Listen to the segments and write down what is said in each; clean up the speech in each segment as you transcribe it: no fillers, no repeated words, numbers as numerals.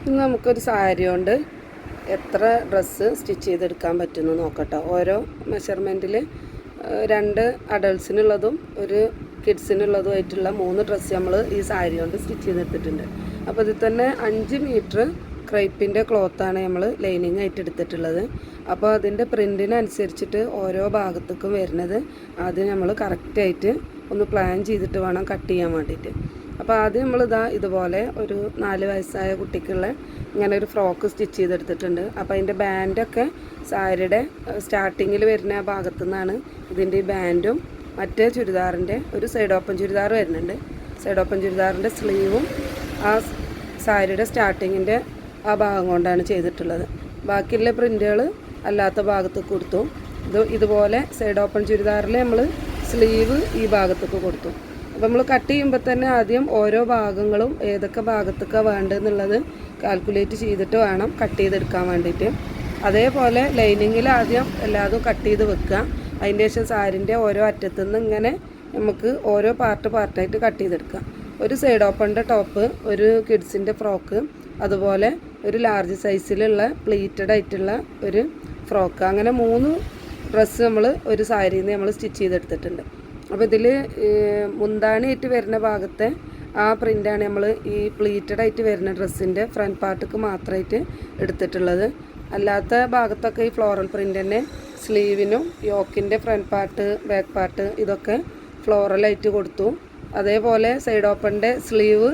ഇന്ന് നമുക്കൊരു സാരി കൊണ്ട് എത്ര ഡ്രസ്സ് സ്റ്റിച്ച് ചെയ്തെടുക്കാൻ പറ്റുമെന്ന് നോക്കട്ടോ. ഓരോ മെഷർമെൻറ്റിൽ 2 അഡൾട്ട്സിനുള്ളതും ഒരു കിഡ്സിനുള്ളതുമായിട്ടുള്ള 3 ഡ്രസ്സ് നമ്മൾ ഈ സാരി കൊണ്ട് സ്റ്റിച്ച് ചെയ്തെടുത്തിട്ടുണ്ട്. അപ്പോൾ ഇതിൽ തന്നെ 5 മീറ്റർ ക്രൈപ്പിൻ്റെ ക്ലോത്താണ് നമ്മൾ ലൈനിങ് ആയിട്ട് എടുത്തിട്ടുള്ളത്. അപ്പോൾ അതിൻ്റെ പ്രിൻറ്റിനനുസരിച്ചിട്ട് ഓരോ ഭാഗത്തേക്കും വരുന്നത് ആദ്യം നമ്മൾ കറക്റ്റായിട്ട് ഒന്ന് പ്ലാൻ ചെയ്തിട്ട് വേണം കട്ട് ചെയ്യാൻ വേണ്ടിയിട്ട്. അപ്പോൾ ആദ്യം നമ്മളിതാ ഇതുപോലെ ഒരു 4 വയസ്സായ കുട്ടിക്കുള്ള ഇങ്ങനെ ഒരു ഫ്രോക്ക് സ്റ്റിച്ച് ചെയ്തെടുത്തിട്ടുണ്ട്. അപ്പോൾ അതിൻ്റെ ബാൻഡൊക്കെ സാരിയുടെ സ്റ്റാർട്ടിങ്ങിൽ വരുന്ന ആ ഭാഗത്തു നിന്നാണ് ഇതിൻ്റെ ഈ ബാൻഡും മറ്റേ ചുരിദാറിൻ്റെ ഒരു സൈഡ് ഓപ്പൺ ചുരിദാർ വരുന്നുണ്ട്. സൈഡ് ഓപ്പൺ ചുരിദാറിൻ്റെ സ്ലീവും ആ സാരിയുടെ സ്റ്റാർട്ടിങ്ങിൻ്റെ ആ ഭാഗം കൊണ്ടാണ് ചെയ്തിട്ടുള്ളത്. ബാക്കിയുള്ള പ്രിൻ്റുകൾ അല്ലാത്ത ഭാഗത്തേക്ക് കൊടുത്തു. ഇതുപോലെ സൈഡ് ഓപ്പൺ ചുരിദാറിൽ നമ്മൾ സ്ലീവ് ഈ ഭാഗത്തേക്ക് കൊടുത്തു. അപ്പോൾ നമ്മൾ കട്ട് ചെയ്യുമ്പോൾ തന്നെ ആദ്യം ഓരോ ഭാഗങ്ങളും ഏതൊക്കെ ഭാഗത്തേക്കാണ് വേണ്ടതെന്നുള്ളത് കാൽക്കുലേറ്റ് ചെയ്തിട്ട് വേണം കട്ട് ചെയ്തെടുക്കാൻ വേണ്ടിയിട്ട്. അതേപോലെ ലൈനിങ്ങിൽ ആദ്യം എല്ലാതും കട്ട് ചെയ്ത് വെക്കുക. അതിൻ്റെ ശേഷം സാരിൻ്റെ ഓരോ അറ്റത്തു നിന്ന് ഇങ്ങനെ നമുക്ക് ഓരോ പാർട്ടായിട്ട് കട്ട് ചെയ്തെടുക്കാം. ഒരു സൈഡ് ഓപ്പണിൻ്റെ ടോപ്പ്, ഒരു കിഡ്സിൻ്റെ ഫ്രോക്ക്, അതുപോലെ ഒരു ലാർജ് സൈസിലുള്ള പ്ലീറ്റഡ് ആയിട്ടുള്ള ഒരു ഫ്രോക്ക്, അങ്ങനെ 3 ഡ്രസ്സ് നമ്മൾ ഒരു സാരിയിൽ നിന്ന് നമ്മൾ സ്റ്റിച്ച് ചെയ്തെടുത്തിട്ടുണ്ട്. അപ്പോൾ ഇതിൽ മുന്താണിയായിട്ട് വരുന്ന ഭാഗത്തെ ആ പ്രിൻ്റാണ് നമ്മൾ ഈ പ്ലീറ്റഡ് ആയിട്ട് വരുന്ന ഡ്രസ്സിൻ്റെ ഫ്രണ്ട് പാർട്ടിക്ക് മാത്രമായിട്ട് എടുത്തിട്ടുള്ളത്. അല്ലാത്ത ഭാഗത്തൊക്കെ ഈ ഫ്ലോറൽ പ്രിൻ്റ് തന്നെ സ്ലീവിനും യോക്കിൻ്റെ ഫ്രണ്ട് പാർട്ട്, ബാക്ക് പാർട്ട് ഇതൊക്കെ ഫ്ലോറലായിട്ട് കൊടുത്തു. അതേപോലെ സൈഡ് ഓപ്പണിൻ്റെ സ്ലീവ്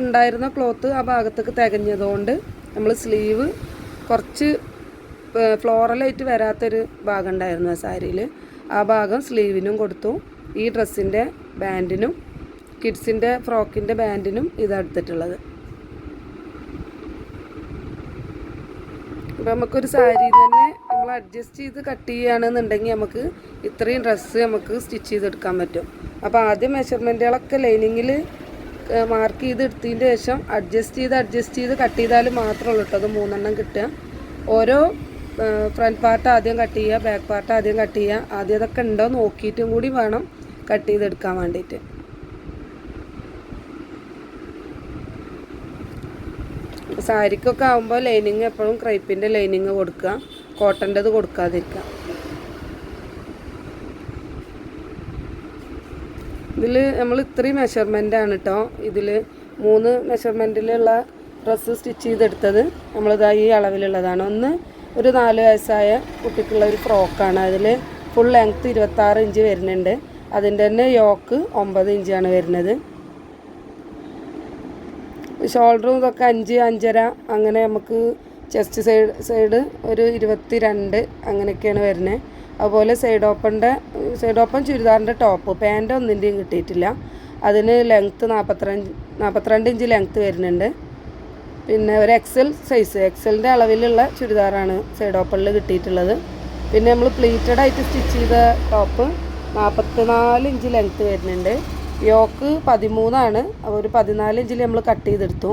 ഉണ്ടായിരുന്ന ക്ലോത്ത് ആ ഭാഗത്തേക്ക് തികഞ്ഞതുകൊണ്ട് നമ്മൾ സ്ലീവ് കുറച്ച് ഫ്ലോറലായിട്ട് വരാത്തൊരു ഭാഗം ഉണ്ടായിരുന്നു ആ സാരിയിൽ. ആ ഭാഗം സ്ലീവിനും കൊടുത്തു. ഈ ഡ്രസ്സിൻ്റെ ബാൻഡിനും കിഡ്സിൻ്റെ ഫ്രോക്കിൻ്റെ ബാൻഡിനും ഇതെടുത്തിട്ടുള്ളത്. അപ്പോൾ നമുക്കൊരു സാരിയിൽ തന്നെ നമ്മൾ അഡ്ജസ്റ്റ് ചെയ്ത് കട്ട് ചെയ്യുകയാണെന്നുണ്ടെങ്കിൽ നമുക്ക് ഇത്രയും ഡ്രസ്സ് നമുക്ക് സ്റ്റിച്ച് ചെയ്തെടുക്കാൻ പറ്റും. അപ്പോൾ ആദ്യം മെഷർമെൻറ്റുകളൊക്കെ ലൈനിങ്ങിൽ മാർക്ക് ചെയ്ത് എടുത്തതിൻ്റെ ശേഷം അഡ്ജസ്റ്റ് ചെയ്ത് കട്ട് ചെയ്താൽ മാത്രമേ ഉള്ളൂ കേട്ടോ അത് 3 എണ്ണം കിട്ടുക. ഓരോ ഫ്രണ്ട് പാർട്ട് ആദ്യം കട്ട് ചെയ്യുക, ബാക്ക് പാർട്ട് ആദ്യം കട്ട് ചെയ്യുക. ആദ്യം അതൊക്കെ ഉണ്ടോ നോക്കിയിട്ടും കൂടി വേണം കട്ട് ചെയ്തെടുക്കാൻ വേണ്ടിയിട്ട്. സാരിക്കൊക്കെ ആകുമ്പോൾ ലൈനിങ് എപ്പോഴും ക്രൈപ്പിൻ്റെ ലൈനിങ് കൊടുക്കുക, കോട്ടൻ്റെത് കൊടുക്കാതിരിക്കുക. ഇതിൽ നമ്മൾ ഇത്രയും മെഷർമെൻറ്റാണ് കേട്ടോ. ഇതിൽ 3 മെഷർമെൻറ്റിലുള്ള ഡ്രസ്സ് സ്റ്റിച്ച് ചെയ്തെടുത്തത് നമ്മളിതാ ഈ അളവിലുള്ളതാണ്. ഒന്ന് ഒരു 4 വയസ്സായ കുട്ടിക്കുള്ള ഒരു ഫ്രോക്കാണ്. അതിൽ ഫുൾ ലെങ്ത്ത് 26 ഇഞ്ച് വരുന്നുണ്ട്. അതിൻ്റെ തന്നെ യോക്ക് 9 ഇഞ്ചാണ് വരുന്നത്. ഷോൾഡറും ഇതൊക്കെ 5, 5.5 അങ്ങനെ നമുക്ക് ചെസ്റ്റ് സൈഡ് ഒരു 22 അങ്ങനെയൊക്കെയാണ് വരുന്നത്. അതുപോലെ സൈഡ് ഓപ്പൺ ചുരിദാറിൻ്റെ ടോപ്പ് പാൻറ് ഒന്നിൻ്റെയും കിട്ടിയിട്ടില്ല. അതിന് ലെങ്ത്ത് 42 ഇഞ്ച് ലെങ്ത്ത് വരുന്നുണ്ട്. പിന്നെ ഒരു എക്സലിൻ്റെ അളവിലുള്ള ചുരിദാറാണ് സൈഡ് ഓപ്പണിൽ കിട്ടിയിട്ടുള്ളത്. പിന്നെ നമ്മൾ പ്ലീറ്റഡ് ആയിട്ട് സ്റ്റിച്ച് ചെയ്ത ടോപ്പ് 44 ഇഞ്ച് ലെങ്ത്ത് വരുന്നുണ്ട്. യോക്ക് 13 അപ്പോൾ ഒരു 14 ഇഞ്ചിൽ നമ്മൾ കട്ട് ചെയ്തെടുത്തു.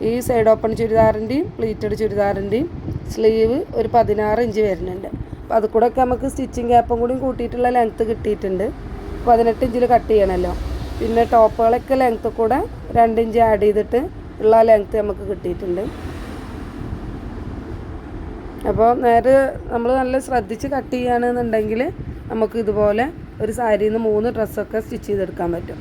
ഈ സൈഡ് ഓപ്പൺ ചുരിദാറിൻ്റെയും പ്ലീറ്റഡ് ചുരിദാറിൻ്റെയും സ്ലീവ് ഒരു 16 ഇഞ്ച് വരുന്നുണ്ട്. അപ്പോൾ അത് കൂടെ ഒക്കെ നമുക്ക് സ്റ്റിച്ചിങ് ഗ്യാപ്പും കൂടി കൂട്ടിയിട്ടുള്ള ലെങ്ത്ത് കിട്ടിയിട്ടുണ്ട്. 18 ഇഞ്ചിൽ കട്ട് ചെയ്യണമല്ലോ. പിന്നെ ടോപ്പുകളൊക്കെ ലെങ്ത്ത് കൂടെ 2 ഇഞ്ച് ആഡ് ചെയ്തിട്ട് ഉള്ള ലെങ്ത്ത് നമുക്ക് കിട്ടിയിട്ടുണ്ട്. അപ്പോൾ നേരെ നമ്മൾ നല്ല ശ്രദ്ധിച്ച് കട്ട് ചെയ്യുകയാണെന്നുണ്ടെങ്കിൽ നമുക്ക് ഇതുപോലെ ഒരു സാരിയിൽ നിന്ന് 3 ഡ്രസ്സൊക്കെ സ്റ്റിച്ച് ചെയ്തെടുക്കാൻ പറ്റും.